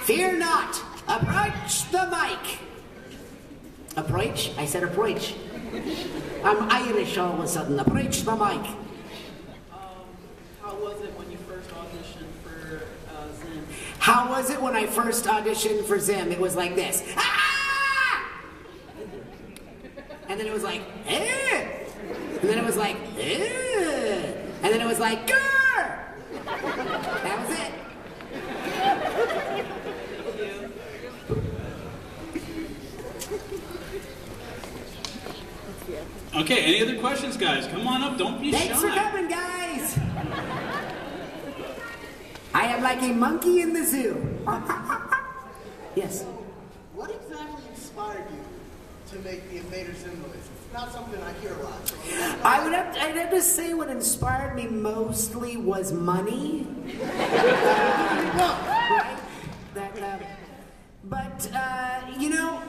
Fear not. Approach the mic. Approach? I said approach. I'm Irish all of a sudden. Approach the mic. How was it when you first auditioned for Zim? How was it when I first auditioned for Zim? It was like this. Ah! And then it was like, eh! And then it was like, eh! And then it was like, grr! That was it. Okay, any other questions, guys? Come on up, don't be shy. Thanks for coming, guys. I am like a monkey in the zoo. Yes. What exactly inspired you to make the Invader Zim noise? It's not something I hear a lot. So I'd have to say what inspired me mostly was money. Right? But you know,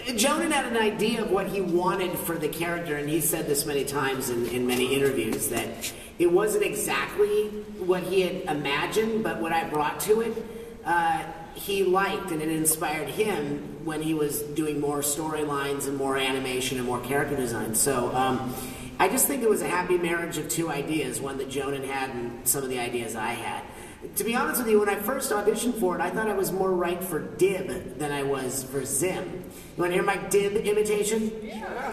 Jonan had an idea of what he wanted for the character, and he said this many times in many interviews, that it wasn't exactly what he had imagined, but what I brought to it, he liked, and it inspired him when he was doing more storylines and more animation and more character design. So I just think it was a happy marriage of two ideas, one that Jonan had and some of the ideas I had. To be honest with you, when I first auditioned for it, I thought I was more right for Dib than I was for Zim. You want to hear my Dib imitation? Yeah.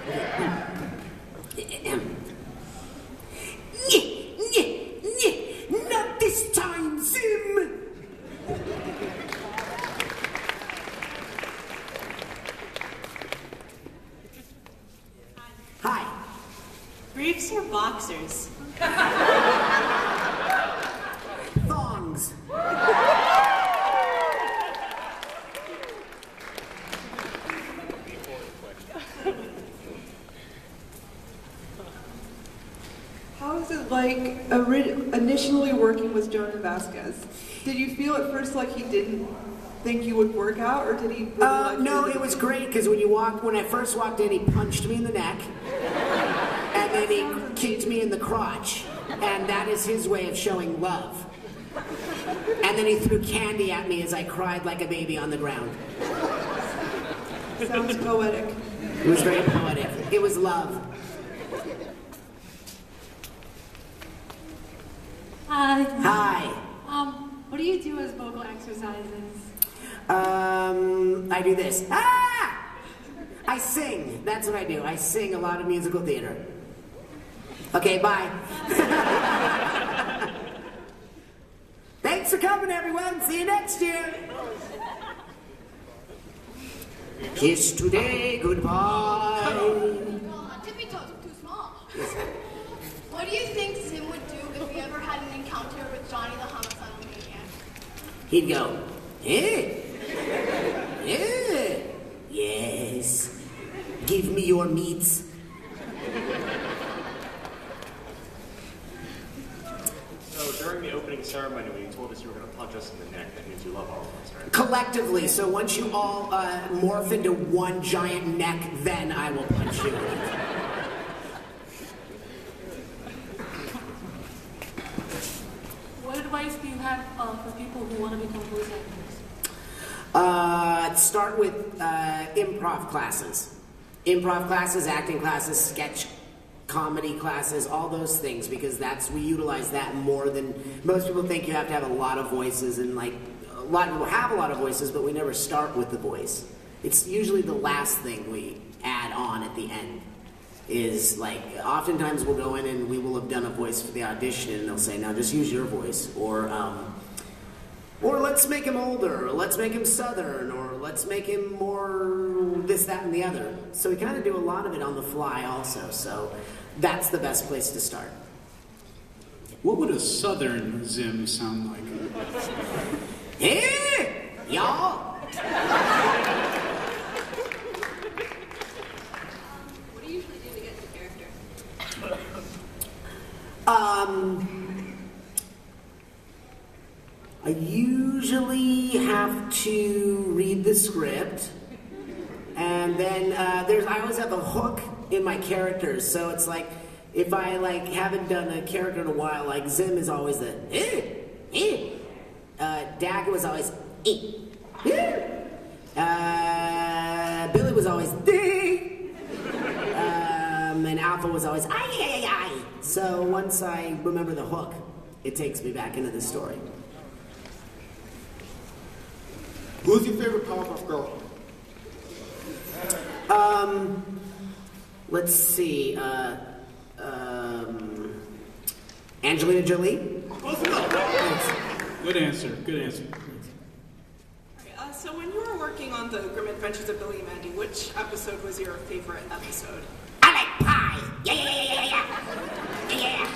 Not this time, Zim! Hi. Briefs or boxers? Thongs. How is it like initially working with Jonan Vasquez? Did you feel at first like he didn't think you would work out, or did he really like no, it was great, because when I first walked in, he punched me in the neck, and then he kicked me in the crotch, and that is his way of showing love. And then he threw candy at me as I cried like a baby on the ground. Sounds poetic. It was very poetic. It was love. Hi. Hi. What do you do as vocal exercises? I do this. Ah! I sing. That's what I do. I sing a lot of musical theater. Okay, bye. Thanks for coming, everyone. See you next year. Kiss today, goodbye. Tippy toes are too small. What do you think Zim would do if he ever had an encounter with Johnny the homicidal maniac? He'd go, eh? Eh? Yes. Give me your meats. So during the opening ceremony, when you told us you were going to punch us in the neck, that means you love all of us, right? Collectively, so once you all morph into one giant neck, then I will punch you. What advice do you have for people who want to become voice actors? Start with improv classes. Improv classes, acting classes, sketch comedy classes, all those things, because we utilize that more than most people think. You have to have a lot of voices, and like a lot of people have a lot of voices, but we never start with the voice. It's usually the last thing we add on at the end. Is like, oftentimes we'll go in and we will have done a voice for the audition, and they'll say, now just use your voice, or let's make him older, or let's make him southern, or let's make him more this, that, and the other. So we kind of do a lot of it on the fly also, so that's the best place to start. What would a southern Zim sound like? Hey, y'all! What do you usually do to get into character? I usually have to read the script, and then I always have a hook in my characters, so it's like, if I haven't done a character in a while, like Zim is always the Dag was always Billy was always ding. And Alpha was always ay, ay, ay, ay. So once I remember the hook, it takes me back into the story. Who's your favorite Powerpuff Girl? Let's see. Angelina Jolie. Good answer. Good answer. So when you were working on the Grim Adventures of Billy and Mandy, which episode was your favorite episode? I like pie. Yeah, yeah, yeah, yeah, yeah. Yeah,